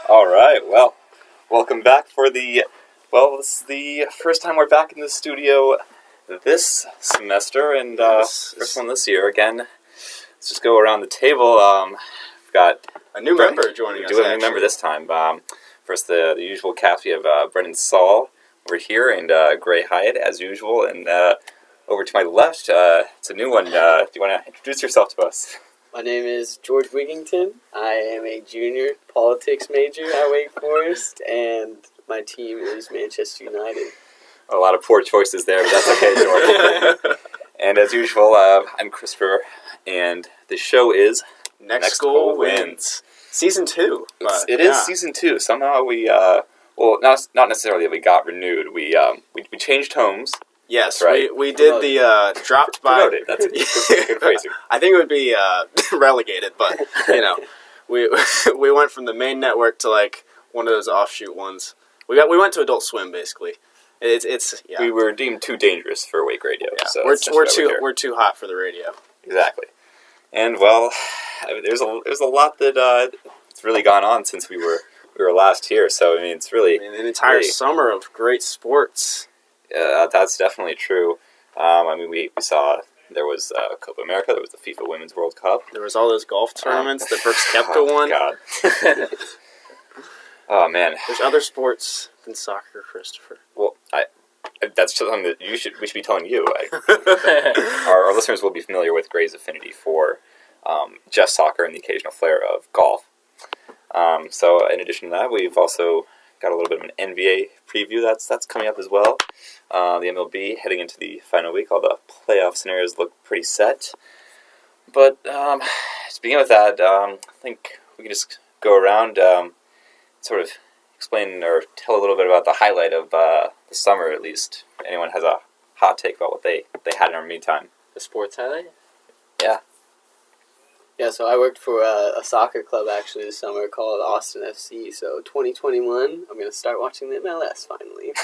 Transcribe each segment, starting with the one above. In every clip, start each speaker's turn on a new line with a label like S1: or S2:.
S1: All right, well, welcome back for this is the first time we're back in the studio this semester, and first one this year again. Let's just go around the table. We've got
S2: a new member joining us.
S1: We do have a new member this time. First, the usual cast. We have Brennan Saul over here, and Gray Hyatt, as usual, and over to my left, it's a new one. Do you want to introduce yourself to us?
S3: My name is George Wigington. I am a junior politics major at Wake Forest, and my team is Manchester United.
S1: A lot of poor choices there, but that's okay, George. And as usual, I'm Christopher, and the show is
S2: Next School Wins. Season 2.
S1: It is Season 2. Somehow we, not necessarily that we got renewed. We changed homes.
S2: Yes,
S1: right.
S2: we did the dropped by.
S1: Promoted. That's a good phrasing.
S2: I think it would be relegated, but we went from the main network to like one of those offshoot ones. We went to Adult Swim basically. It's
S1: We were deemed too dangerous for Wake Radio.
S2: Yeah.
S1: So
S2: we're too hot for the radio.
S1: Exactly. And well, there's a lot that it's really gone on since we were last here. So I mean, it's really
S2: an entire summer of great sports.
S1: That's definitely true. We saw there was Copa America, there was the FIFA Women's World Cup.
S2: There was all those golf tournaments that Brooks Koepka won.
S1: God. Oh, man.
S2: There's other sports than soccer, Christopher.
S1: Well, that's something that we should be telling you. Our listeners will be familiar with Gray's affinity for just soccer and the occasional flair of golf. So in addition to that, we've also got a little bit of an NBA preview that's coming up as well. The MLB heading into the final week. All the playoff scenarios look pretty set. But to begin with that, I think we can just go around, sort of explain or tell a little bit about the highlight of the summer, at least. Anyone has a hot take about what they had in our meantime?
S3: The sports highlight?
S1: Yeah.
S3: Yeah, so I worked for a soccer club actually this summer called Austin FC. So 2021, I'm going to start watching the MLS finally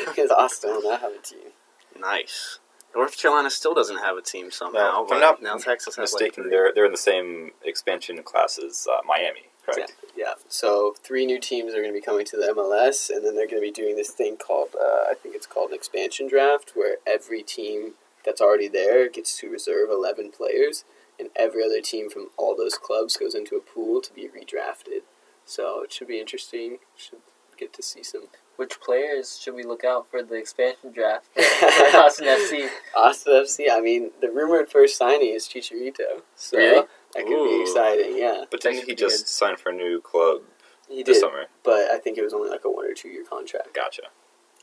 S3: because Austin will not have a team.
S2: Nice. North Carolina still doesn't have a team somehow.
S1: If I'm not
S2: now Texas has
S1: mistaken, they're in the same expansion class as Miami, correct?
S3: Exactly, yeah. So 3 new teams are going to be coming to the MLS, and then they're going to be doing this thing called, I think it's called an expansion draft, where every team that's already there gets to reserve 11 players. And every other team from all those clubs goes into a pool to be redrafted. So it should be interesting. Should get to see some.
S4: Which players should we look out for the expansion draft for Austin FC?
S3: Austin FC, I mean, the rumored first signing is Chicharito. So
S1: really?
S3: That could be exciting, yeah.
S1: But didn't he just sign for a new club
S3: this
S1: did, summer?
S3: But I think it was only like a 1 or 2 year contract.
S1: Gotcha.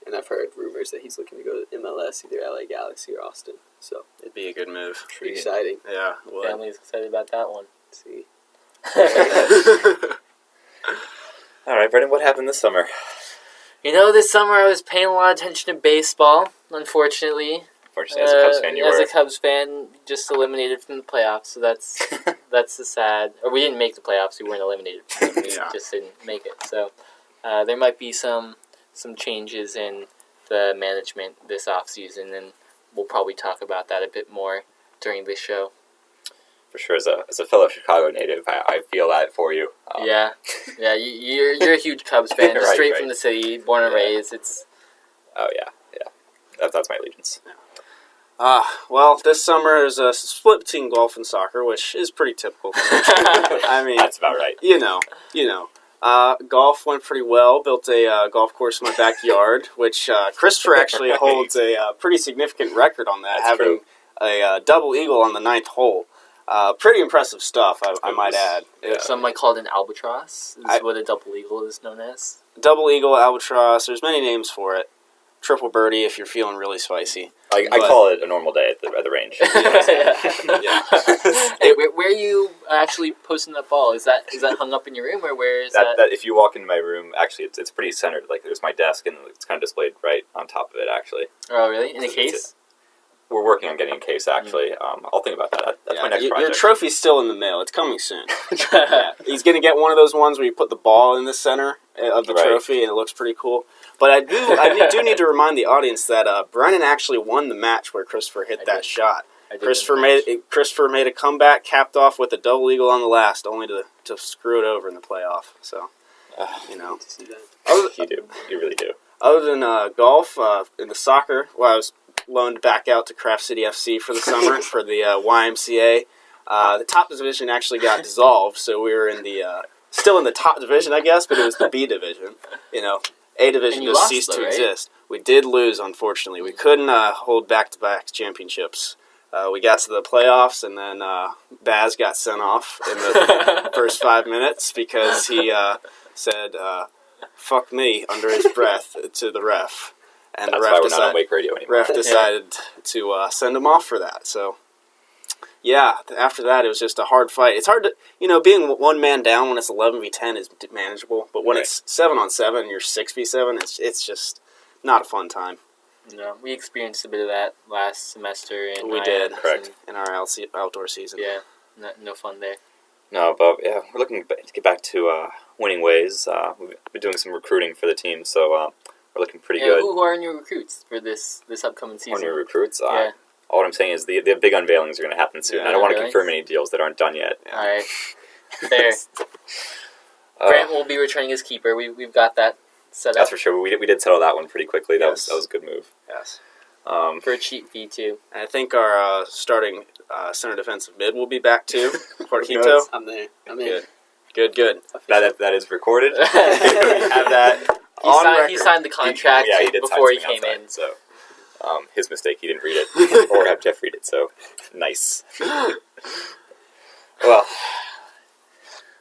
S3: And I've heard rumors that he's looking to go to MLS, either LA Galaxy or Austin. So
S2: it'd be a good move.
S3: Pretty exciting.
S2: Yeah.
S4: Family's excited about that one.
S3: See.
S1: All right, Brennan, what happened this summer?
S4: This summer I was paying a lot of attention to baseball, unfortunately.
S1: As a Cubs fan,
S4: As a Cubs fan, just eliminated from the playoffs, so that's the sad. Or we didn't make the playoffs, we weren't eliminated from them, we just didn't make it. So there might be some changes in the management this offseason, and we'll probably talk about that a bit more during this show.
S1: For sure, as a fellow Chicago native, I feel that for you.
S4: Yeah, you're a huge Cubs fan,
S1: right,
S4: straight from the city, born and raised.
S1: Oh yeah. That's my allegiance.
S2: Well, this summer is a split between golf and soccer, which is pretty typical for me. I mean,
S1: that's about right.
S2: You know. Golf went pretty well. Built a golf course in my backyard, which Christopher actually holds a pretty significant record on that, having a double eagle on the 9th hole. Pretty impressive stuff, I might add.
S4: Yeah. Some might call it an albatross, is what a double eagle is known as.
S2: Double eagle, albatross, there's many names for it. Triple birdie if you're feeling really spicy.
S1: I call it a normal day at the range.
S4: Hey, where are you actually posting that ball? Is that hung up in your room, or where is that?
S1: If you walk into my room, actually, it's pretty centered. Like, there's my desk, and it's kind of displayed right on top of it, actually.
S4: Oh, really? In a case?
S1: We're working on getting a case, actually. I'll think about that. That's my next project.
S2: Your trophy's still in the mail. It's coming soon. He's going to get one of those ones where you put the ball in the center of the trophy, and it looks pretty cool. But I do need to remind the audience that Brennan actually won the match where Christopher hit that shot. Christopher made a comeback, capped off with a double eagle on the last, only to screw it over in the playoff. So You know.
S3: To see that.
S1: You do. You really do.
S2: Other than golf, in the soccer, I was loaned back out to Craft City FC for the summer for the YMCA. The top division actually got dissolved, so we were in the still in the top division, I guess, but it was the B division. You know, A division just ceased to exist. We did lose, unfortunately. We couldn't hold back-to-back championships. We got to the playoffs, and then Baz got sent off in the first 5 minutes because he said, "Fuck me" under his breath to the ref. And
S1: That's
S2: the ref
S1: why we're not on Wake Radio anymore.
S2: Ref decided to send him off for that. So, yeah, after that, it was just a hard fight. It's hard to, being one man down when it's 11v10 is manageable. But when it's 7-on-7 and you're 6v7, it's just not a fun time.
S4: No, we experienced a bit of that last semester.
S2: We did, correct, in our outdoor season.
S4: Yeah, no fun there.
S1: No, but yeah, we're looking to get back to winning ways. We've been doing some recruiting for the team, so we're looking pretty good.
S4: Who are new recruits for this upcoming season?
S1: New recruits? All I'm saying is the big unveilings are going to happen soon. I don't want to confirm any deals that aren't done yet.
S4: All right, fair. Grant will be returning as keeper. We've got that set up.
S1: That's for sure. We did settle that one pretty quickly. That was a good move.
S2: Yes.
S4: For a cheap fee, too.
S2: And I think our starting center defensive mid will be back, too. Porquito.
S3: I'm there. I'm in.
S2: Good.
S1: That is recorded. We have that on record.
S4: He signed the contract
S1: he did
S4: before he
S1: sign
S4: came in.
S1: So, his mistake. He didn't read it, or have Jeff read it. So, nice. Well,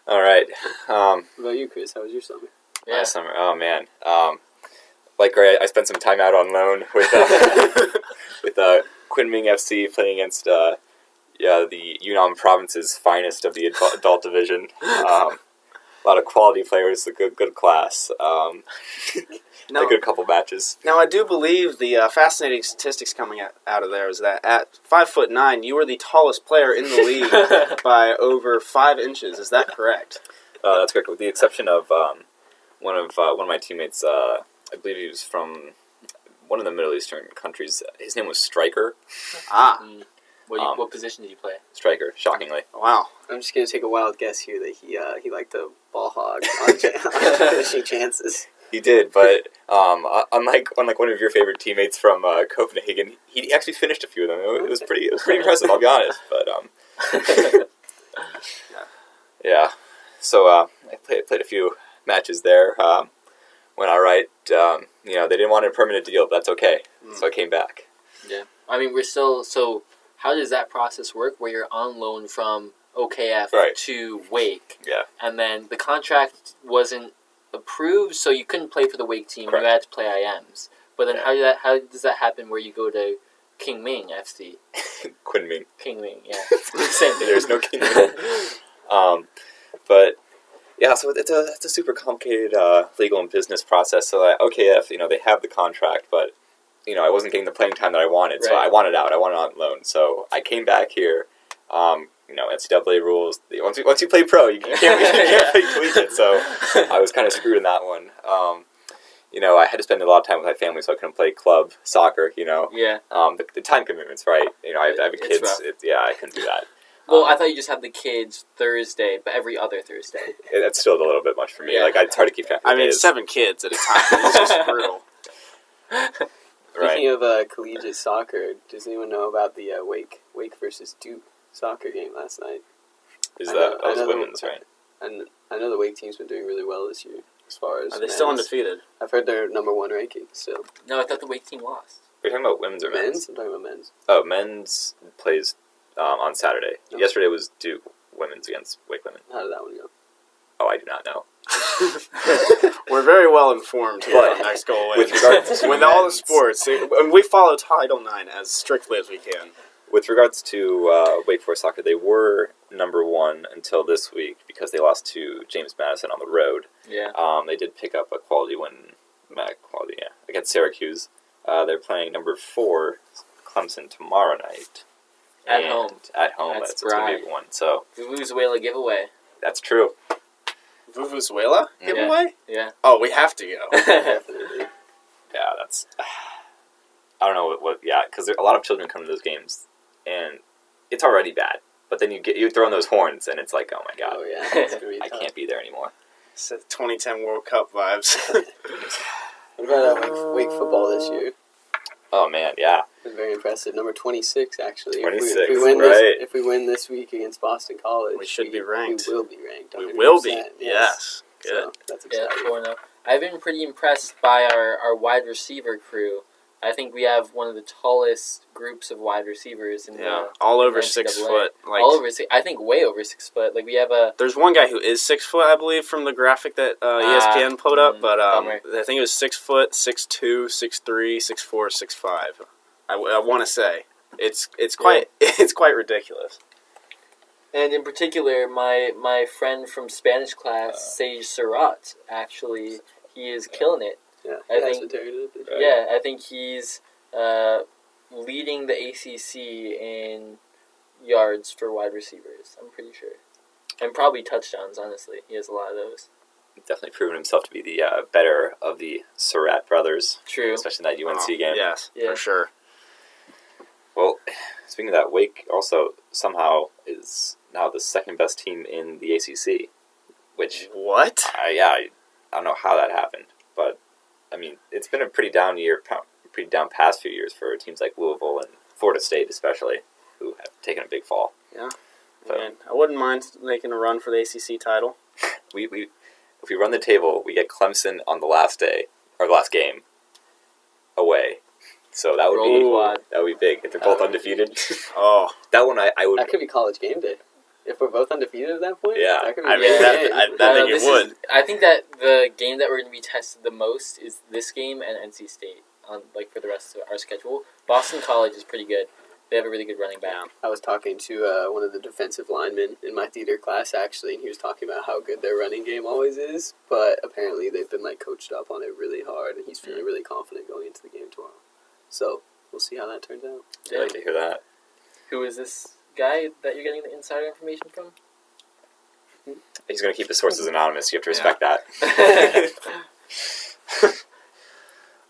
S1: all right.
S3: What about you, Chris? How was your summer?
S4: Yeah.
S1: Last summer. Oh man. Like Ray, I spent some time out on loan with with Kunming FC playing against the Yunnan province's finest of the adult division. A lot of quality players, a good class. A good couple matches.
S2: Now, I do believe the fascinating statistics coming out of there is that at 5'9", you were the tallest player in the league by over 5 inches. Is that correct?
S1: That's correct, with the exception of one of my teammates. I believe he was from one of the Middle Eastern countries. His name was Striker.
S4: What position did you play?
S1: Striker, shockingly.
S2: Wow.
S3: I'm just going to take a wild guess here that he liked to ball hog on finishing chances.
S1: He did, but unlike one of your favorite teammates from Copenhagen, he actually finished a few of them. It was pretty impressive, I'll be honest. But yeah. So I played a few matches there. Went all right. They didn't want a permanent deal, but that's okay. So I came back.
S4: Yeah, I mean we're still. So how does that process work? Where you're on loan from OKF to Wake, and then the contract wasn't approved, so you couldn't play for the Wake team. Correct. You had to play IMs. But then how does that happen? Where you go to Kunming FC?
S1: Kunming.
S4: Kunming, yeah. Same thing.
S1: There's no Kunming. But yeah, so it's a super complicated legal and business process. So OKF, they have the contract, but I wasn't getting the playing time that I wanted. So I wanted out. I wanted on loan. So I came back here. NCAA rules. Once you play pro, you can't play collegiate. So I was kind of screwed in that one. I had to spend a lot of time with my family, so I couldn't play club soccer.
S4: Yeah.
S1: The time commitments, right? I have kids. I couldn't do that.
S4: Well, I thought you just had the kids Thursday, but every other Thursday.
S1: That's still a little bit much for me. Yeah. It's hard to keep track of.
S2: 7 kids at a time. It's just brutal.
S3: Speaking of collegiate soccer, does anyone know about the Wake versus Duke soccer game last night?
S1: That was women's, right?
S3: And I know the Wake team's been doing really well this year as far as.
S2: Are they still undefeated?
S3: I've heard they're #1 ranking still.
S4: No, I thought the Wake team lost.
S1: Are you talking about women's or men's?
S3: I'm talking about men's.
S1: Oh, men's plays on Saturday. Okay. Yesterday was Duke women's against Wake women.
S3: How did that one go?
S1: Oh, I do not know.
S2: We're very well informed here on Next Goal Wins. With all the sports, and we follow Title IX as strictly as we can.
S1: With regards to Wake Forest soccer, they were #1 until this week because they lost to James Madison on the road.
S4: Yeah.
S1: They did pick up a quality win, against Syracuse. They're playing #4 Clemson tomorrow night.
S4: At home.
S1: That's going to be a big one. So
S4: Venezuela giveaway.
S1: That's true.
S2: Venezuela giveaway?
S4: Yeah.
S2: Oh, we have to go.
S1: Yeah, that's. I don't know what. Yeah, because a lot of children come to those games, and it's already bad. But then you throw in those horns, and it's like, oh my god,
S3: oh yeah, it's gonna be
S1: I can't be there anymore.
S2: It's 2010 World Cup vibes.
S3: What about Wake football this year?
S1: Oh man, yeah.
S3: Been very impressive. Number 26, actually.
S1: 26,
S3: if we win
S1: right.
S3: if we win this week against Boston College,
S2: We should be ranked.
S3: We will be ranked.
S2: We will be.
S3: 100%,
S2: Yes. Good.
S3: So that's exciting.
S4: Yeah, 4-0. I've been pretty impressed by our wide receiver crew. I think we have one of the tallest groups of wide receivers in the
S2: all over
S4: NCAA.
S2: 6 foot. Like,
S4: all over 6. I think way over 6 foot. Like we have a.
S2: There's one guy who is 6 foot, I believe, from the graphic that ESPN put up. But I think it was 6 foot, 6'2", 6'3", 6'4", 6'5". I want to say it's quite it's quite ridiculous.
S4: And in particular, my friend from Spanish class, Sage Surratt, actually, he is killing it.
S3: Yeah,
S4: I think he's leading the ACC in yards for wide receivers. I'm pretty sure, and probably touchdowns. Honestly, he has a lot of those.
S1: Definitely proven himself to be the better of the Surratt brothers.
S4: True,
S1: especially in that UNC game.
S2: Yes, for sure.
S1: Well, speaking of that, Wake also somehow is now the second best team in the ACC. Which
S2: what?
S1: I don't know how that happened, but. I mean, it's been a pretty down past few years for teams like Louisville and Florida State, especially, who have taken a big fall.
S2: Yeah, I wouldn't mind making a run for the ACC title.
S1: If we run the table, we get Clemson on the last day or the last game away. So that would be big if they're both undefeated. That one I would.
S3: That could be College game day. If we're both undefeated at that point,
S1: yeah,
S3: that could be
S2: I think it would.
S4: I think that the game that we're going to be tested the most is this game and NC State for the rest of our schedule. Boston College is pretty good. They have a really good running back.
S3: I was talking to one of the defensive linemen in my theater class, actually, and he was talking about how good their running game always is, but apparently they've been coached up on it really hard, and he's feeling really confident going into the game tomorrow. So we'll see how that turns out.
S1: I'd like to hear that.
S4: Who is this guy that you're getting the insider information from?
S1: He's going to keep his sources anonymous. You have to respect that.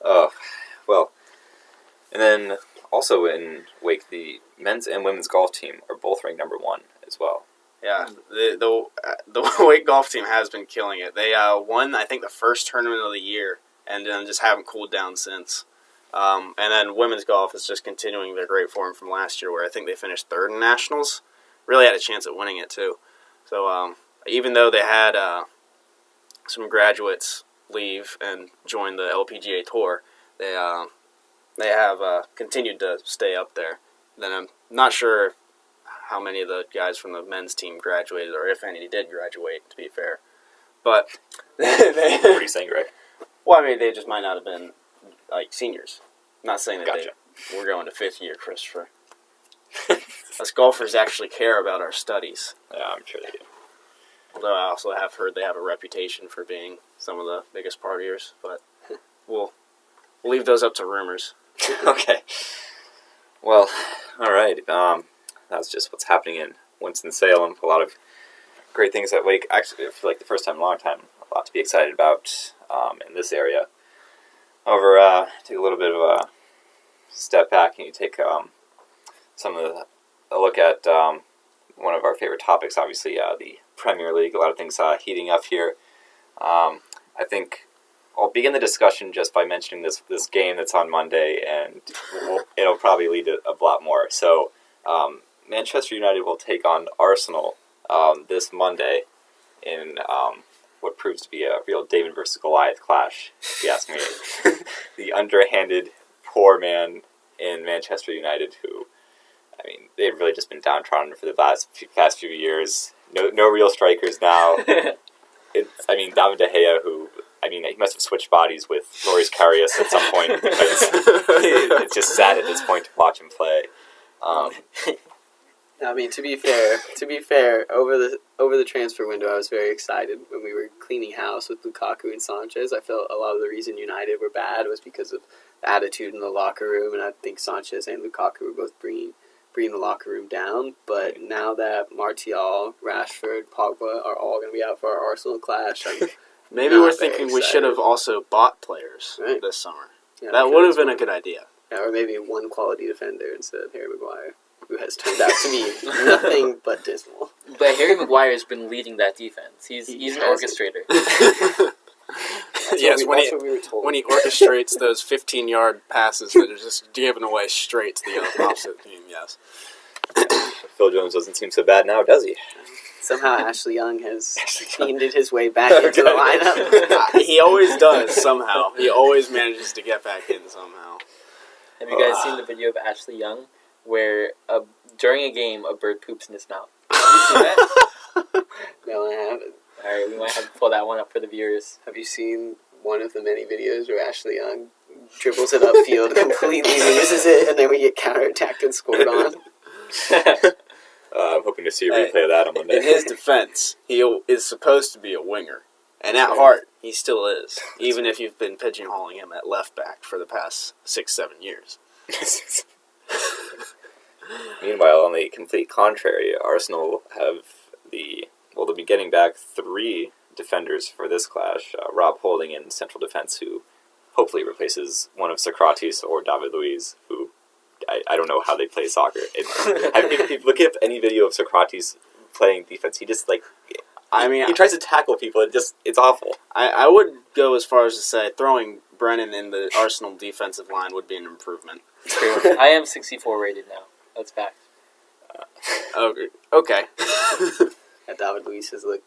S1: Oh, well. And then also in Wake, the men's and women's golf team are both ranked number 1 as well.
S2: Yeah, the Wake golf team has been killing it. They won, I think, the first tournament of the year, and then just haven't cooled down since. And then women's golf is just continuing their great form from last year, where I think they finished 3rd in nationals. Really had a chance at winning it too. So even though they had some graduates leave and join the LPGA tour, they have continued to stay up there. Then I'm not sure how many of the guys from the men's team graduated, or if any did graduate, to be fair. But
S1: What are you saying, Greg?
S2: Well, I mean, they just might not have been seniors. I'm not saying that
S1: Gotcha.
S2: We're going to 5th year, Christopher. Us golfers actually care about our studies.
S1: Yeah, I'm sure they do.
S2: Although I also have heard they have a reputation for being some of the biggest partiers, but we'll leave those up to rumors.
S1: Okay. Well, all right. That's just what's happening in Winston-Salem. A lot of great things at Wake. Actually, I feel like the first time in a long time, a lot to be excited about in this area. However, take a little bit of a step back and you take a look at one of our favorite topics, obviously, the Premier League. A lot of things heating up here. I think I'll begin the discussion just by mentioning this game that's on Monday, and it'll probably lead to a lot more. So, Manchester United will take on Arsenal this Monday in what proves to be a real David versus Goliath clash, if you ask me. The underhanded poor man in Manchester United who, I mean, they've really just been downtrodden for the past few years. No real strikers now. David De Gea, who, he must have switched bodies with Loris Karius at some point. It's just sad at this point to watch him play.
S3: To be fair, over the transfer window, I was very excited when we were cleaning house with Lukaku and Sanchez. I felt a lot of the reason United were bad was because of the attitude in the locker room, and I think Sanchez and Lukaku were both bringing the locker room down. But now that Martial, Rashford, Pogba are all going to be out for our Arsenal clash,
S2: maybe we're thinking we should have also bought players this summer.
S3: Yeah,
S2: that would have been a good idea.
S3: Yeah, or maybe one quality defender instead of Harry Maguire. who has turned out to be nothing but dismal.
S4: But Harry Maguire has been leading that defense. He's an orchestrator.
S2: Yes,
S3: that's what we were told.
S2: when he orchestrates those 15-yard passes that are just given away straight to the opposite team, yes.
S1: Phil Jones doesn't seem so bad now, does he?
S3: Somehow Ashley Young has fiended his way back into the lineup.
S2: He always does, somehow. He always manages to get back in somehow.
S4: Have you guys seen the video of Ashley Young where during a game a bird poops in his mouth? Have you seen that?
S3: No, I haven't.
S4: Alright, we might have to pull that one up for the viewers.
S3: Have you seen one of the many videos where Ashley Young dribbles it upfield, completely loses it, and then we get counterattacked and scored on?
S1: I'm hoping to see a replay of that on Monday.
S2: In his defense, he is supposed to be a winger. And at heart, he still is. Even if you've been pigeonholing him at left back for the past 6-7 years.
S1: Meanwhile, on the complete contrary, Arsenal they'll be getting back 3 defenders for this clash. Rob Holding in central defense, who hopefully replaces one of Socrates or David Luiz, who I don't know how they play soccer. If you look at any video of Socrates playing defense, he just he tries to tackle people. It's awful.
S2: I would go as far as to say throwing Brennan in the Arsenal defensive line would be an improvement.
S4: I am 64 rated now. That's fact.
S2: Okay.
S3: David Luiz has looked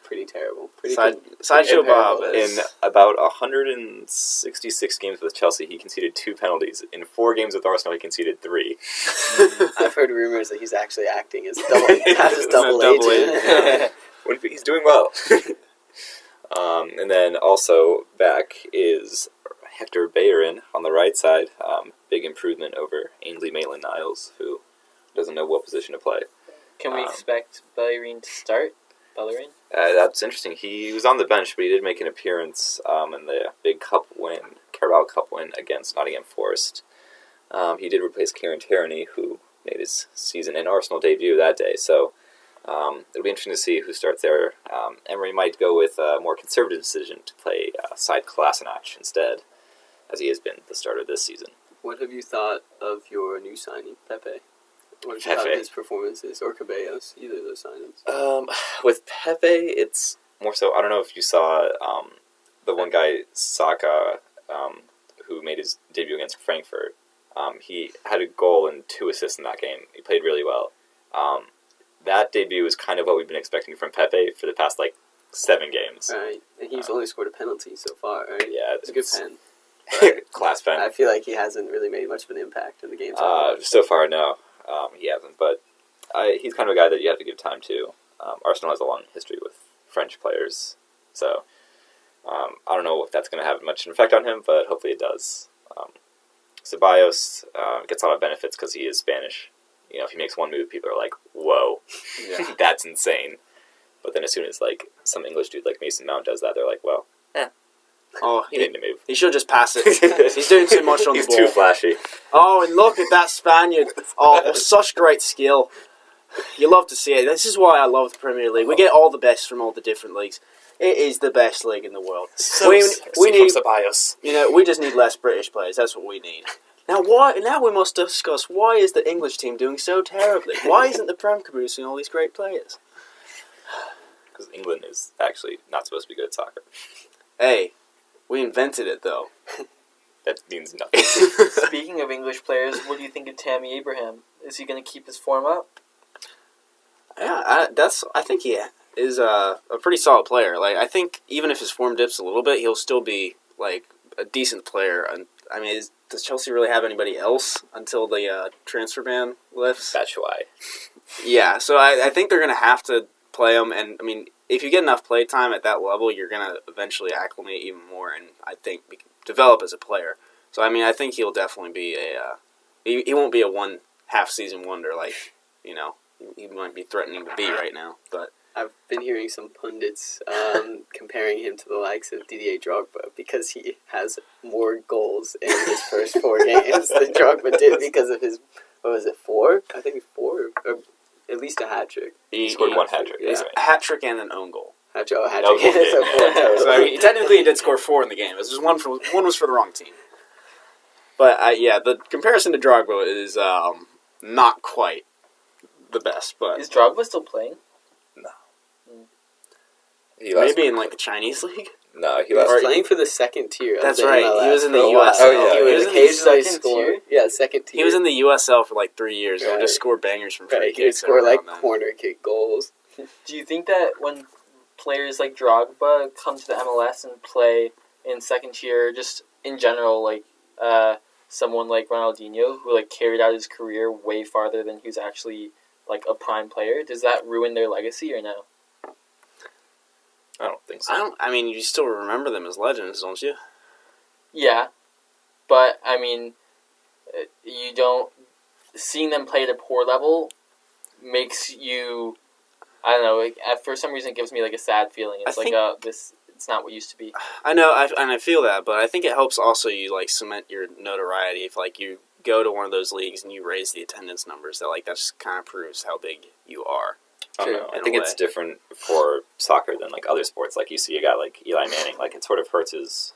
S3: pretty terrible.
S2: Sideshow Bob
S1: In about 166 games with Chelsea, he conceded 2 penalties. In 4 games with Arsenal, he conceded 3.
S3: I've heard rumors that he's actually acting as double agent.
S1: He's doing well. And then also back is Hector Bellerin on the right side. Big improvement over Ainsley Maitland-Niles, who doesn't know what position to play.
S4: Can we expect Bellerin to start? Bellerin?
S1: That's interesting. He was on the bench, but he did make an appearance in the big Carabao Cup win against Nottingham Forest. He did replace Kieran Tierney, who made his season and Arsenal debut that day. So it'll be interesting to see who starts there. Emery might go with a more conservative decision to play side Kolasinac instead, as he has been at the start of this season.
S3: What have you thought of your new signing, Pepe? What have you thought of his performances, or Cabellos, either of those signings?
S1: With Pepe, it's more so, I don't know if you saw the one guy, Saka, who made his debut against Frankfurt. He had a goal and 2 assists in that game. He played really well. That debut is kind of what we've been expecting from Pepe for the past, 7 games.
S3: Right, and he's only scored a penalty so far, right?
S1: Yeah.
S3: It's a good pen.
S1: Class pen.
S3: I feel like he hasn't really made much of an impact in the game.
S1: So far, no. He hasn't, but he's kind of a guy that you have to give time to. Arsenal has a long history with French players, so I don't know if that's going to have much effect on him, but hopefully it does. Ceballos gets a lot of benefits because he is Spanish. You know, if he makes one move, people are like, whoa, yeah. That's insane. But then as soon as some English dude like Mason Mount does that, they're like, well, he didn't move.
S2: He should just pass it. He's doing too much on the ball.
S1: He's too flashy.
S2: Oh, and look at that Spaniard. Oh, such great skill. You love to see it. This is why I love the Premier League. We get all the best from all the different leagues. It is the best league in the world. We need
S1: Ceballos.
S2: We just need less British players. That's what we need. Now we must discuss, why is the English team doing so terribly? Why isn't the Prem producing all these great players?
S1: Because England is actually not supposed to be good at soccer.
S2: Hey, we invented it, though.
S1: That means nothing.
S4: Speaking of English players, what do you think of Tammy Abraham? Is he going to keep his form up?
S2: Yeah, I think he is a pretty solid player. I think even if his form dips a little bit, he'll still be a decent player. And I mean, does Chelsea really have anybody else until the transfer ban lifts?
S1: That's why.
S2: Yeah, so I think they're going to have to play him. And I mean, if you get enough play time at that level, you're going to eventually acclimate even more, and I think develop as a player. So I mean, I think he'll definitely be he won't be a half season wonder he might be threatening to be right now. But
S3: I've been hearing some pundits comparing him to the likes of Didier Drogba because he has more goals in his first 4 games than Drogba did because of his, 4? I think 4, or at least a hat-trick.
S1: He scored 1 hat-trick.
S2: Yeah, a hat-trick and an own goal.
S3: Hat-trick.
S2: So I mean, technically he did score 4 in the game. It was just one was for the wrong team. But the comparison to Drogba is not quite the best, but
S4: Is Drogba still playing?
S2: maybe in like the Chinese league.
S1: No, he
S3: He was
S1: left.
S3: playing for the second tier.
S2: That's
S3: of the
S2: right.
S3: MLS
S2: He was in
S3: for
S2: the
S3: a while.
S2: USL.
S1: Oh, yeah.
S3: He
S2: He
S3: would
S2: was in the
S3: occasionally
S4: second
S3: score.
S4: tier?
S3: Yeah, second tier.
S2: He was in the USL for like 3 years and would just
S3: Right.
S2: score bangers from free
S3: Right, he would
S2: kicks.
S3: score like
S2: around then.
S3: corner kick goals.
S4: Do you think that when players like Drogba come to the MLS and play in second tier, just in general, like someone like Ronaldinho, who like carried out his career way farther than he was actually like a prime player, does that ruin their legacy or no?
S1: I don't think so.
S2: I mean, you still remember them as legends, don't you?
S4: Yeah, but I mean, you don't. Seeing them play at a poor level makes you. I don't know. Like, for some reason, it gives me like a sad feeling. It's this. It's not what used to be.
S2: I know, and I feel that, but I think it helps also you like cement your notoriety if like you go to one of those leagues and you raise the attendance numbers. That like that just kind of proves how big you are.
S1: I don't
S4: True.
S1: know. I think it's different for soccer than like other sports. Like you see a guy like Eli Manning, like it sort of hurts his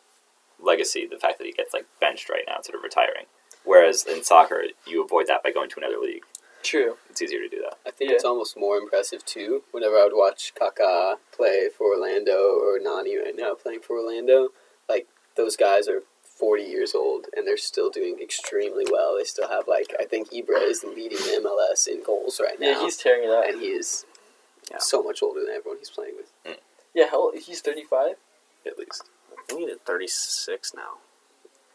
S1: legacy, the fact that he gets like benched right now, sort of retiring. Whereas in soccer, you avoid that by going to another league.
S4: True.
S1: It's easier to do that.
S3: I think it's almost more impressive too. Whenever I would watch Kaká play for Orlando or Nani right now playing for Orlando, like those guys are 40 years old and they're still doing extremely well. They still have like I think Ibra is leading the MLS in goals right now.
S4: Yeah, he's tearing it up.
S3: and he is so much older than everyone he's playing with.
S4: Yeah, how old? He's 35?
S1: At least.
S2: I think he's at 36 now.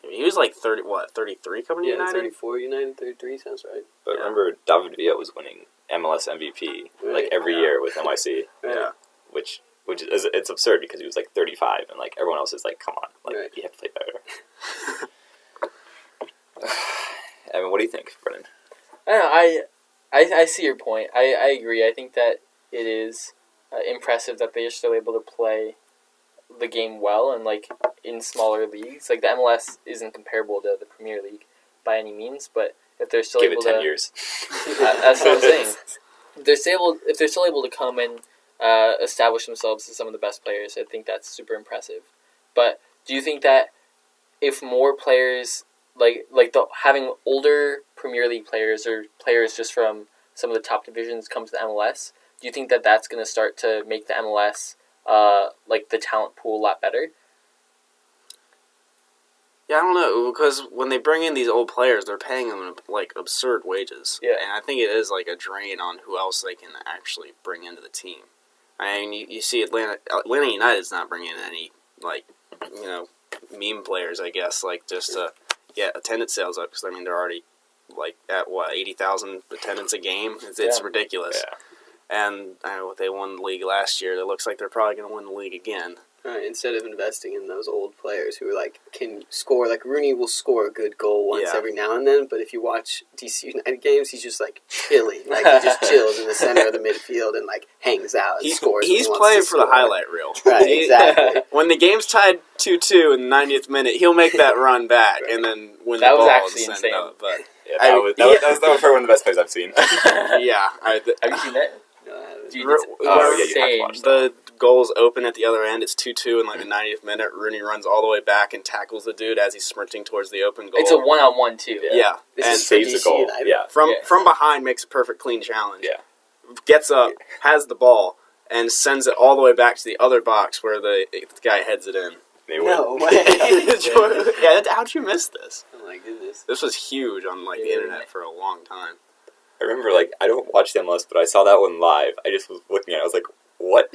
S2: I mean, he was like 33 coming to
S3: Yeah,
S2: United?
S3: 34 United, 33 sounds right.
S1: But remember, David Villa was winning MLS MVP like every year with NYC,
S3: Right.
S2: Yeah.
S1: which is it's absurd because he was like 35 and like everyone else is like, come on, like
S3: Right.
S1: you have to play better. I mean, what do you think, Brennan?
S4: I don't know. I see your point. I agree. I think that it is impressive that they are still able to play the game well and like in smaller leagues. Like the MLS isn't comparable to the Premier League by any means, but if they're still
S1: Give
S4: able
S1: it 10
S4: to,
S1: years.
S4: that's what I'm saying. If they're still able to come and establish themselves as some of the best players, I think that's super impressive. But do you think that if more players having older Premier League players or players just from some of the top divisions come to the MLS, do you think that that's going to start to make the MLS like the talent pool a lot better?
S2: Yeah, I don't know, because when they bring in these old players, they're paying them like absurd wages.
S4: Yeah.
S2: And I think it is like a drain on who else they can actually bring into the team. I mean, you see Atlanta United's not bringing in any like meme players, I guess, like just to get attendance sales up, because I mean they're already like at 80,000 attendance a game. It's ridiculous.
S1: Yeah.
S2: And I know they won the league last year. It looks like they're probably going to win the league again.
S3: Right, instead of investing in those old players who like can score, like Rooney will score a good goal once every now and then, but if you watch DC United games, he's just like chilling, like he just chills in the center of the midfield and like hangs out and scores.
S2: He's playing for the highlight reel.
S3: Right, exactly.
S2: When the game's tied 2-2 in the 90th minute, he'll make that run back and then win
S4: That
S2: the
S4: was
S2: ball
S4: actually
S2: and send
S4: insane.
S2: it up. But
S1: Yeah, that was probably one of the best plays I've seen.
S2: yeah,
S4: Have you seen that?
S3: No, I haven't.
S4: Dude,
S1: Oh,
S4: it's
S1: yeah, you have to
S4: insane.
S1: watch
S2: the goal's open at the other end. It's 2-2 in like the 90th minute. Rooney runs all the way back and tackles the dude as he's sprinting towards the open goal.
S4: It's a 1-on-1 too.
S2: Yeah,
S3: This
S2: and
S3: is for
S1: Saves the
S3: DC
S1: goal.
S3: United.
S1: Yeah.
S2: from behind makes a perfect clean challenge.
S1: Yeah.
S2: Gets up, has the ball, and sends it all the way back to the other box where the guy heads it in.
S1: They win.
S3: No way.
S2: Yeah, how'd you miss this?
S3: Oh my goodness.
S2: This was huge on like the internet for a long time.
S1: I remember, like, I don't watch the MLS, but I saw that one live. I just was looking at it. I was like, what?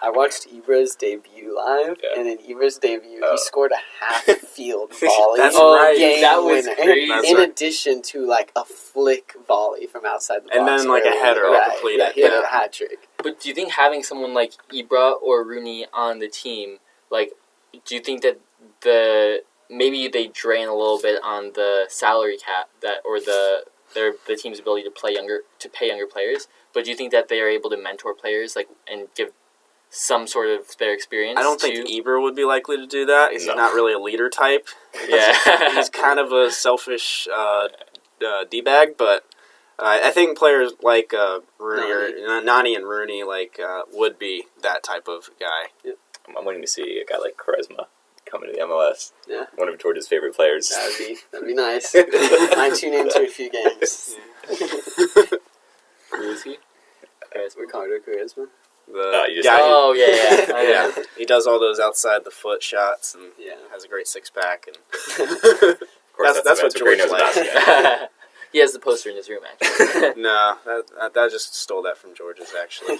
S3: I watched Ibra's debut live, and in Ibra's debut, he scored a half-field volley.
S2: That's
S4: right.
S3: Game
S4: That was
S3: winner.
S4: crazy.
S2: That's
S3: In
S2: right.
S3: addition to like a flick volley from outside the box,
S2: And then, like, a
S3: early.
S2: header off the plate.
S3: Yeah, he had
S2: Yeah.
S3: a hat trick.
S4: But do you think having someone like Ibra or Rooney on the team, like, do you think that maybe they drain a little bit on the salary cap or the team's ability to pay younger players? But do you think that they are able to mentor players and give some sort of their experience?
S2: I don't think Ibra would be likely to do that. He's not really a leader type.
S4: Yeah.
S2: He's kind of a selfish D-bag, but I think players like Rooney or Nani and Rooney would be that type of guy.
S1: I'm waiting to see a guy like Charisma coming to the MLS.
S3: Yeah.
S1: One of George's favorite players.
S3: That'd be nice. Might tune into a few games.
S4: Who is he?
S3: Ricardo Quaresma.
S1: You just
S2: guy.
S4: Oh, yeah.
S2: Yeah, he does all those outside the foot shots and has a great six pack. And
S1: Of course,
S2: that's what
S1: Gray
S2: George
S1: knows about.
S2: likes.
S1: Yeah.
S4: He has the poster in his room, actually.
S2: No, that just stole that from George's actually.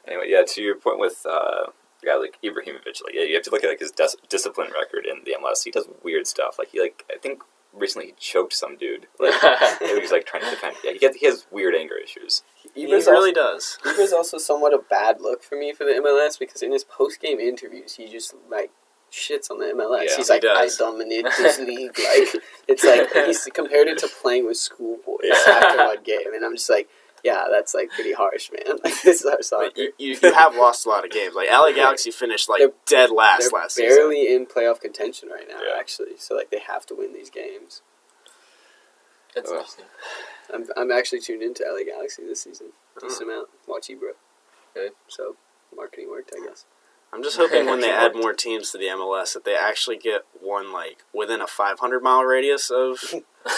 S1: Anyway, yeah, to your point with a guy like Ibrahimovic, like, yeah, you have to look at like his discipline record in the MLS. He does weird stuff. Like I think recently he choked some dude. Like he was like trying to defend. Yeah, he has weird anger issues.
S2: He really does.
S3: Ibra's also somewhat a bad look for me for the MLS because in his post-game interviews, he just like shits on the MLS.
S1: Yeah,
S3: he's like, I dominate this league. Like it's like he's compared it to playing with schoolboys after one game, and I'm just like, yeah, that's like pretty harsh, man. Like this is our soccer.
S2: You have lost a lot of games. Like LA Galaxy finished like dead last
S3: They're
S2: season.
S3: barely in playoff contention right now,
S1: Yeah.
S3: actually. So like they have to win these games.
S4: That's interesting.
S3: I'm actually tuned into LA Galaxy this season. Decent amount. Watch Ibra.
S4: Good.
S3: So marketing worked, I guess.
S2: I'm just hoping when they add more teams to the MLS that they actually get one like within a 500-mile radius of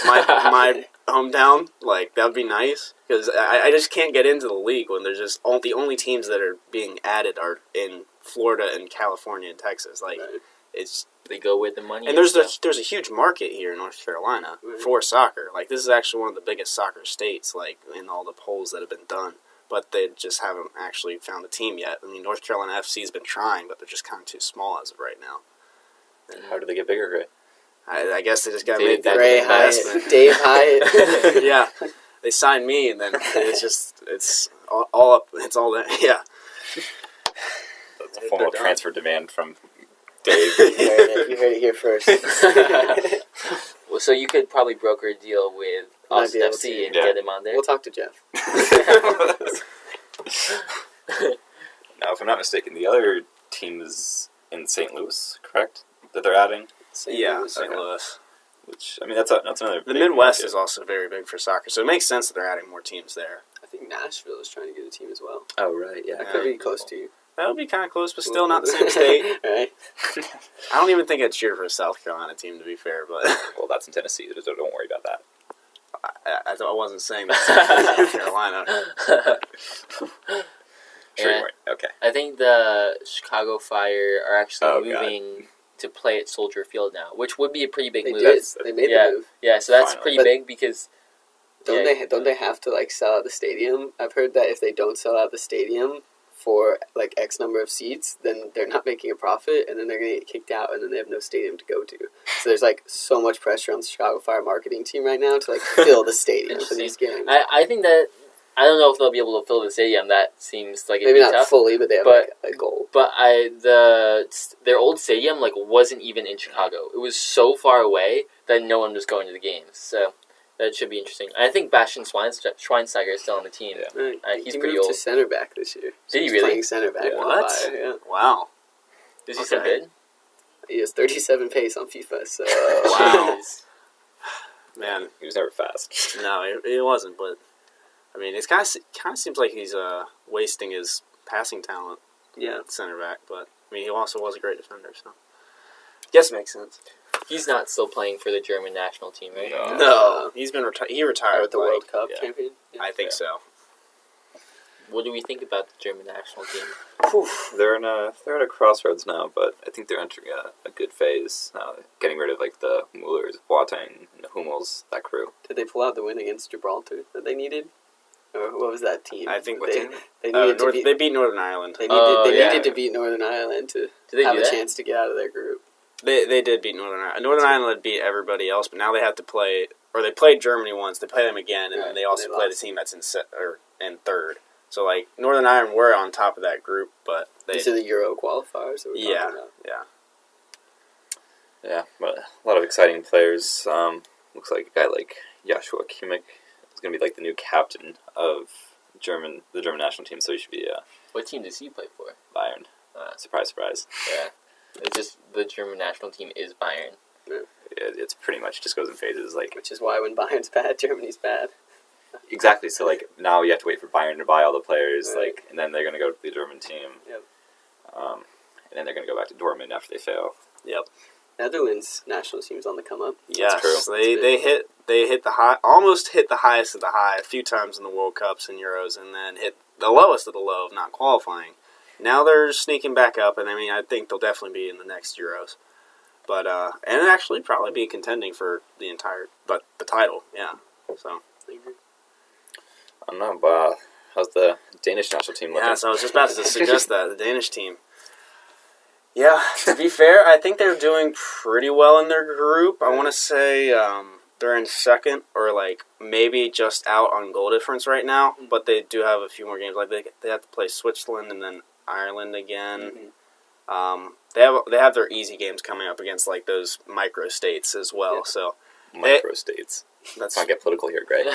S2: my hometown. Like that would be nice because I just can't get into the league when there's just the only teams that are being added are in Florida and California and Texas. Like it's
S4: They go with the money.
S2: and there's a huge market here in North Carolina for soccer. Like this is actually one of the biggest soccer states. Like in all the polls that have been done. But they just haven't actually found a team yet. I mean, North Carolina FC has been trying, but they're just kind of too small as of right now.
S1: And how do they get bigger, Gray?
S2: I guess they just got to
S4: Dave
S2: make that
S3: Ray
S2: investment.
S3: Hyatt, Dave Hyatt.
S2: Yeah, they signed me, and then it's all up. It's all that. Yeah,
S1: That's a formal transfer demand from Dave.
S3: You heard it here first.
S4: Well, so you could probably broker a deal with
S3: Might
S4: Austin
S3: be able
S4: FC
S3: to,
S4: and
S1: yeah.
S4: get him on there.
S3: We'll talk to Jeff.
S1: Now, if I'm not mistaken, the other team is in St. Louis, correct? That they're adding?
S3: St.
S2: yeah,
S3: Louis.
S2: St. Louis.
S1: Which, I mean, that's another
S2: The
S1: big
S2: Midwest
S1: market.
S2: is also very big for soccer, so it makes sense that they're adding more teams there.
S3: I think Nashville is trying to get a team as well.
S1: Oh, right, yeah.
S3: That could be close to you.
S2: That would be kind of close, but still not the same state.
S3: Right?
S2: I don't even think I'd cheer for a South Carolina team, to be fair, but
S1: Well, that's in Tennessee, so don't worry about that.
S2: I wasn't saying that South Carolina.
S1: Sure you
S4: Yeah.
S1: weren't. Okay.
S4: I think the Chicago Fire are actually
S1: Oh, God.
S4: moving to play at Soldier Field now, which would be a pretty big
S3: They
S4: move.
S3: did. They made
S4: Yeah.
S3: the move.
S4: Yeah, so that's
S1: Finally.
S4: pretty
S3: But-
S4: big because
S3: Don't they have to like sell out the stadium? I've heard that if they don't sell out the stadium for like X number of seats, then they're not making a profit, and then they're gonna get kicked out, and then they have no stadium to go to. So there's like so much pressure on the Chicago Fire marketing team right now to like fill the stadium for these games.
S4: I think that I don't know if they'll be able to fill the stadium. That seems like it'd
S3: Maybe
S4: be
S3: not
S4: tough.
S3: fully, but they have
S4: But-
S3: like a goal.
S4: But their old stadium like wasn't even in Chicago. It was so far away that no one was going to the games. So that should be interesting. I think Bastian Schweinsteiger is still on the team.
S1: Yeah.
S3: Right.
S4: He's
S3: he
S4: pretty
S3: moved
S4: old.
S3: to center back this year. So
S4: Did he
S3: he's
S4: really?
S3: playing center back?
S1: Yeah.
S3: for the
S2: What?
S3: Fire, yeah.
S2: Wow.
S4: Is he so
S2: Okay.
S4: good?
S3: He has 37 pace on FIFA. So
S2: Wow.
S4: Jeez.
S2: Man,
S1: He was never fast.
S2: no, it wasn't, but I mean, it's kind of seems like he's wasting his passing talent
S3: yeah.
S2: at center back, but I mean, he also was a great defender, so guess it makes sense.
S4: He's not still playing for the German national team, right?
S1: No.
S2: No, he's been he retired
S3: At the
S2: like,
S3: World Cup
S1: yeah.
S3: champion. Yeah.
S2: I think
S1: Yeah.
S2: so.
S4: What do we think about the German national team?
S1: They're at a crossroads now, but I think they're entering a good phase now. Getting rid of like the Muellers, Boateng, the Hummels, that crew.
S3: Did they pull out the win against Gibraltar that they needed? Or what was that team?
S2: I think
S1: What
S3: they,
S1: team?
S3: they needed to beat.
S2: They beat Northern Ireland.
S3: They needed,
S4: Oh,
S3: they
S4: yeah.
S3: needed to beat Northern Ireland to
S4: Did they
S3: have
S4: do
S3: a
S4: that?
S3: chance to get out of their group.
S2: They did beat Northern Ireland. Northern Ireland beat everybody else, but now they have to play, or they played Germany once. They play them again, and
S3: Right,
S2: then they also
S3: they
S2: play the
S3: lost.
S2: team that's in third. So like Northern Ireland were on top of that group, but they
S3: These are the Euro qualifiers that we're
S2: yeah
S3: talking about.
S2: yeah.
S1: Yeah, but a lot of exciting players. Looks like a guy like Joshua Kimmich is going to be like the new captain of the German national team. So he should be
S4: What team does he play for?
S1: Bayern. Surprise, surprise.
S4: Yeah, it's just the German national team is Bayern.
S1: It's pretty much just goes in phases. Like
S3: Which is why when Bayern's bad, Germany's bad.
S1: exactly. So like now you have to wait for Bayern to buy all the players.
S3: Right.
S1: Like and then they're going to go to the German team.
S3: Yep.
S1: and then they're going to go back to Dortmund after they fail.
S2: Yep.
S3: Netherlands national team's on the come up.
S2: Yes,
S1: true.
S2: they hit the high, almost hit the highest of the high a few times in the World Cups and Euros, and then hit the lowest of the low of not qualifying. Now they're sneaking back up, and I think they'll definitely be in the next Euros. But and actually probably be contending for the title. Yeah. So.
S1: I don't know, but how's the Danish national team looking?
S2: Yeah, so I was just about to suggest that the Danish team. Yeah, to be fair, I think they're doing pretty well in their group. I want to say they're in second or maybe just out on goal difference right now, but they do have a few more games. Like they have to play Switzerland and then Ireland again. Mm-hmm. They have their easy games coming up against those micro states as well. Yeah. So
S1: micro states. Let's not get political here, Greg.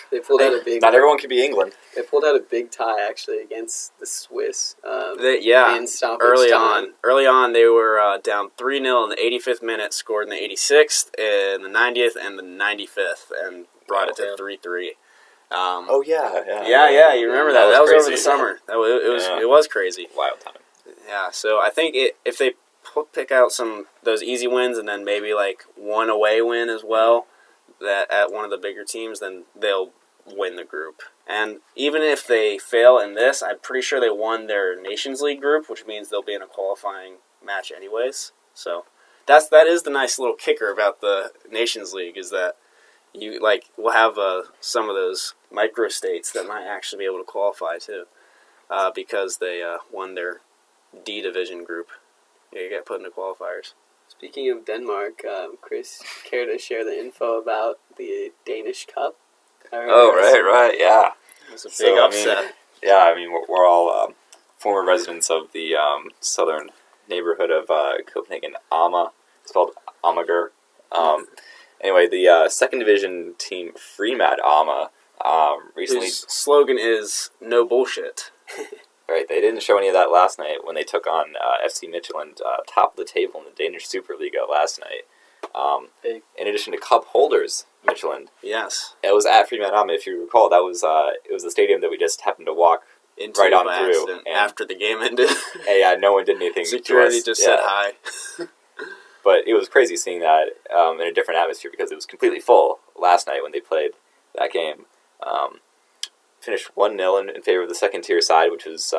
S3: They pulled out a big.
S1: Not everyone can be England.
S3: They pulled out a big tie actually against the Swiss.
S2: In stoppage time. Early on, they were down 3-0 in the 85th minute, scored in the 86th, in the 90th, and the 95th, and brought it to 3-3. Yeah. You remember that? That was over the summer. It was crazy.
S1: Wild time.
S2: Yeah. So I think if they pick out those easy wins and then maybe one away win as well that at one of the bigger teams, then they'll win the group. And even if they fail in this, I'm pretty sure they won their Nations League group, which means they'll be in a qualifying match anyways. So that is the nice little kicker about the Nations League, is that you we'll have some of those micro states that might actually be able to qualify too, because they won their D division group. Yeah, you get put into qualifiers.
S3: Speaking of Denmark, Chris, care to share the info about the Danish Cup?
S1: Right, yeah.
S2: It's a big upset.
S1: We're all former residents of the southern neighborhood of Copenhagen, Ama. It's called Amager. Anyway, the second division team, Fremad Ama, recently...
S2: Whose slogan is, no bullshit.
S1: Right, they didn't show any of that last night when they took on FC Midtjylland, top of the table in the Danish Superliga last night. In addition to cup holders, Midtjylland.
S2: Yes.
S1: It was at Fremad Ama, if you recall. It was the stadium that we just happened to walk
S2: into
S1: right on through.
S2: And after the game ended.
S1: Yeah, no one did anything.
S2: Security just said hi.
S1: But it was crazy seeing that in a different atmosphere because it was completely full last night when they played that game. Finished 1-0 in favor of the second tier side, which was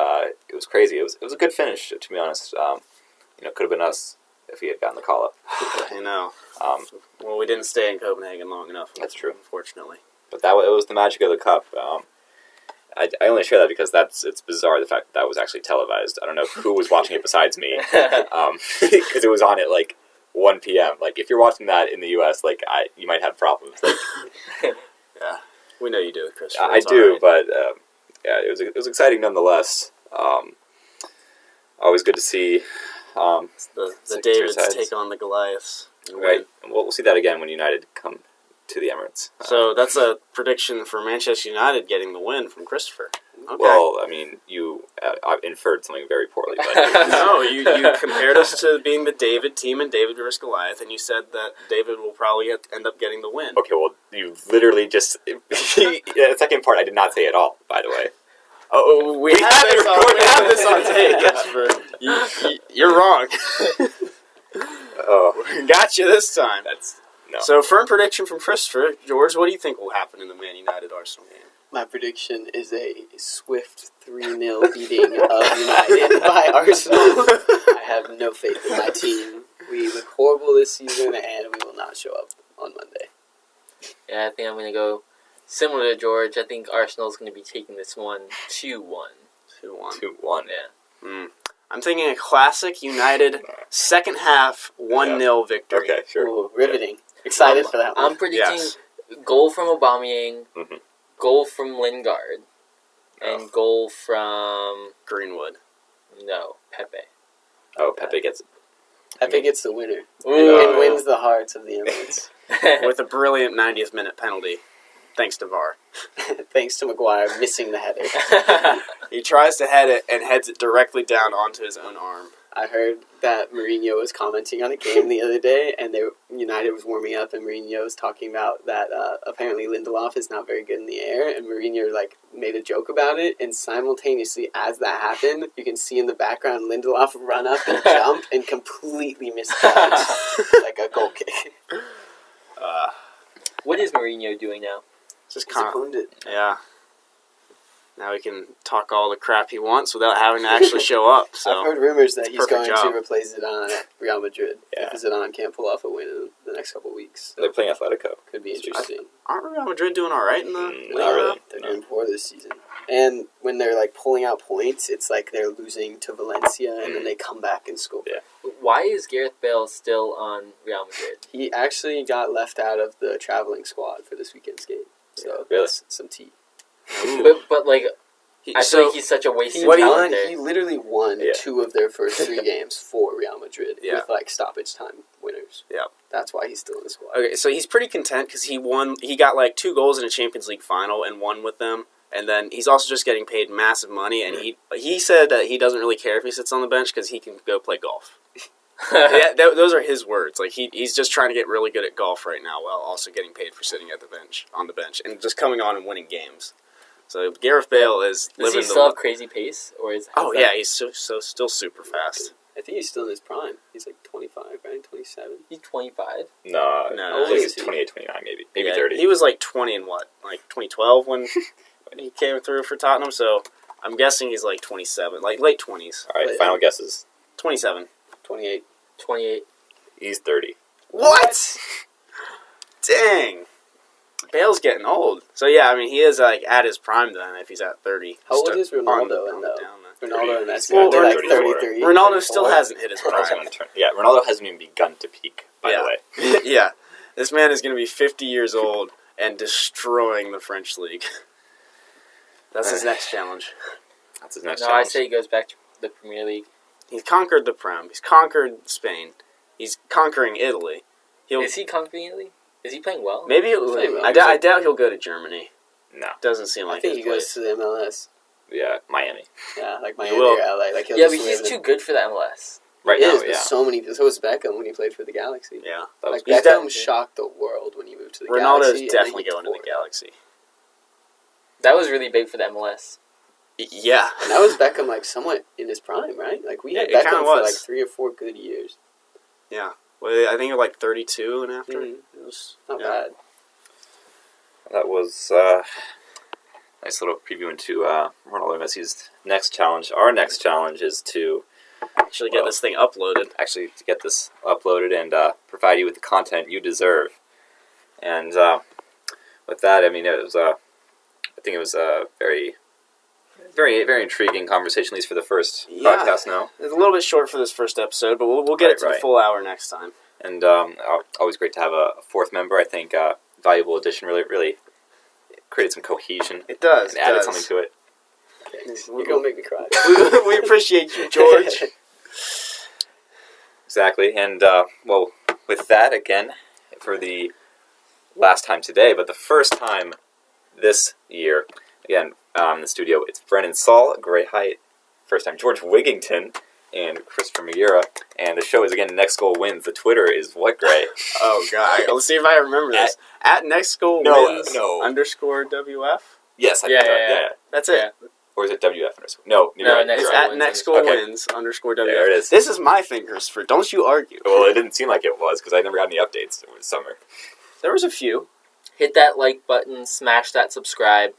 S1: it was crazy. It was a good finish, to be honest. Could have been us if we had gotten the call up.
S2: I know. Well, we didn't stay in Copenhagen long enough.
S1: That's true,
S2: unfortunately.
S1: But it was the magic of the cup. I only share that because it's bizarre the fact that was actually televised. I don't know who was watching it besides me, because it was on at 1 p.m. If you're watching that in the U.S., you might have problems.
S2: Yeah. We know you do, Chris.
S1: I do, right. But it was exciting nonetheless. Always good to see
S2: the Davids take on the Goliaths.
S1: Right, and we'll see that again when United come to the Emirates.
S2: So that's a prediction for Manchester United getting the win from Christopher. Okay.
S1: Well, you inferred something very poorly. But
S2: no, you compared us to being the David team and David versus Goliath, and you said that David will probably end up getting the win.
S1: Okay, well, you literally just... the second part I did not say at all, by the way.
S2: Oh, we have this on tape, Christopher. You're wrong.
S1: Oh,
S2: got you this time.
S1: No.
S2: So, firm prediction from Christopher. George, what do you think will happen in the Man United-Arsenal game?
S3: My prediction is a swift 3-0 beating of United by Arsenal. I have no faith in my team. We look horrible this season, and we will not show up on Monday.
S4: Yeah, I think I'm going to go similar to George. I think Arsenal's going to be taking this one 2-1.
S1: 2-1.
S4: Yeah.
S2: I'm thinking a classic United second half 1-0 victory.
S1: Okay, sure.
S3: Ooh, riveting. Excited for that one.
S4: I'm predicting goal from Aubameyang, goal from Lingard, and goal from...
S2: Greenwood.
S4: No, Pepe.
S1: Oh, Pepe gets it.
S3: Pepe gets the winner.
S4: Ooh.
S3: And wins the hearts of the Emirates.
S2: With a brilliant 90th minute penalty. Thanks to VAR.
S3: Thanks to Maguire missing the header.
S2: He tries to head it and heads it directly down onto his own arm.
S3: I heard that Mourinho was commenting on a game the other day, and United was warming up, and Mourinho was talking about that apparently Lindelof is not very good in the air, and Mourinho made a joke about it, and simultaneously as that happened, you can see in the background Lindelof run up and jump and completely misjudge like a goal kick.
S4: What is Mourinho doing now?
S2: Just
S3: He's a pundit.
S2: Yeah. Now he can talk all the crap he wants without having to actually show up. So
S3: I've heard rumors that he's going
S2: job.
S3: to replace Zidane at Real Madrid.
S1: Yeah.
S3: If Zidane can't pull off a win in the next couple of weeks.
S1: They're playing Atletico.
S3: Could be interesting.
S2: aren't Real Madrid doing all right in the league?
S1: Not really.
S3: They're doing poor this season. And when they're pulling out points, it's like they're losing to Valencia, and then they come back and score.
S1: Yeah.
S4: Why is Gareth Bale still on Real Madrid?
S3: He actually got left out of the traveling squad for this weekend's game. So
S1: Really?
S3: that's some tea.
S4: But I feel like he's such a waste of talent there.
S3: He literally won 2 of their first 3 games for Real Madrid with stoppage time winners.
S2: Yeah.
S3: That's why he's still in the squad.
S2: Okay, so he's pretty content because he got 2 goals in a Champions League final and won with them. And then he's also just getting paid massive money. And he said that he doesn't really care if he sits on the bench because he can go play golf. Those are his words. He's just trying to get really good at golf right now while also getting paid for sitting on the bench, and just coming on and winning games. So Gareth Bale is living.
S4: Does he still have crazy pace, or is?
S2: He's still super fast.
S3: I think he's still in his prime. He's 25, right? 27.
S4: He's 25.
S1: No,
S2: No,
S1: I think it's 28, 29 maybe. Maybe 30.
S2: He was 20 in 2012 when he came through for Tottenham. So I'm guessing he's 27, late 20s.
S1: All right, final guesses.
S2: 27.
S3: 28.
S4: 28.
S1: He's 30.
S2: What? Dang. Bale's getting old. So, yeah, I mean, he is, at his prime then if he's at 30.
S3: How old is Ronaldo
S2: on
S3: though?
S2: down
S3: Ronaldo and Messi.
S2: Well,
S3: They're
S1: 33.
S2: Ronaldo still hasn't hit his prime.
S1: Ronaldo hasn't even begun to peak, by the way.
S2: Yeah. This man is going to be 50 years old and destroying the French league. That's his next challenge.
S1: That's his next
S4: No,
S1: challenge.
S4: I say he goes back to the Premier League.
S2: He's conquered the Prem. He's conquered Spain. He's conquering Italy.
S4: Is he conquering Italy? Is he playing well?
S2: Maybe I doubt he'll go to Germany.
S1: No.
S2: Doesn't seem like
S3: I think
S2: his
S3: he goes
S2: place.
S3: to the MLS.
S1: Yeah, Miami.
S3: Yeah, Miami
S2: will.
S3: or LA. He'll
S4: Yeah,
S3: just
S4: but he's
S3: live
S4: too good for the MLS.
S1: Right
S3: He
S1: now,
S3: is, but
S1: yeah.
S3: so was Beckham when he played for the Galaxy.
S2: Yeah.
S1: That was
S3: Beckham shocked the world when he moved to the
S2: Ronaldo's
S3: Galaxy.
S2: definitely going to the Galaxy.
S4: That was really big for the MLS.
S2: Yeah.
S3: And that was Beckham somewhat in his prime, right? We had
S2: It kinda
S3: Beckham for
S2: was.
S3: 3 or 4 good years.
S2: Yeah. Well, I think it was 32 and after.
S3: Mhm.
S2: It was
S3: Not bad.
S1: That was nice little preview into Ronaldo and Messi's next challenge. Our next challenge is to
S2: actually get this thing uploaded.
S1: actually to get this uploaded and provide you with the content you deserve. And with that, I mean, it was I think it was a very, very, very intriguing conversation, at least for the first podcast now.
S2: It's a little bit short for this first episode, but we'll get it to the full hour next time.
S1: And always great to have a 4th member. I think valuable addition. Really created some cohesion.
S2: It does.
S1: And added something to it.
S3: You're going to make me cry.
S2: We appreciate you, George.
S1: Exactly. And, well, with that, again, for the last time today, but the first time this year, again, in the studio, it's Brennan Saul, Gray Height, first time George Wigington, and Christopher Magura. And the show is, again, Next Goal Wins. The Twitter is what, Gray?
S2: Oh, God. Let's see if I remember this. At Next Goal Wins _ WF?
S1: Yes.
S4: Yeah.
S2: That's it.
S1: Or is it WF underscore? No,
S2: It's at Next Goal Wins _ WF.
S1: There it is.
S2: This is my thing, Christopher. Don't you argue.
S1: Well, it didn't seem like it was, because I never got any updates over the summer.
S2: There was a few.
S4: Hit that like button, smash that subscribe.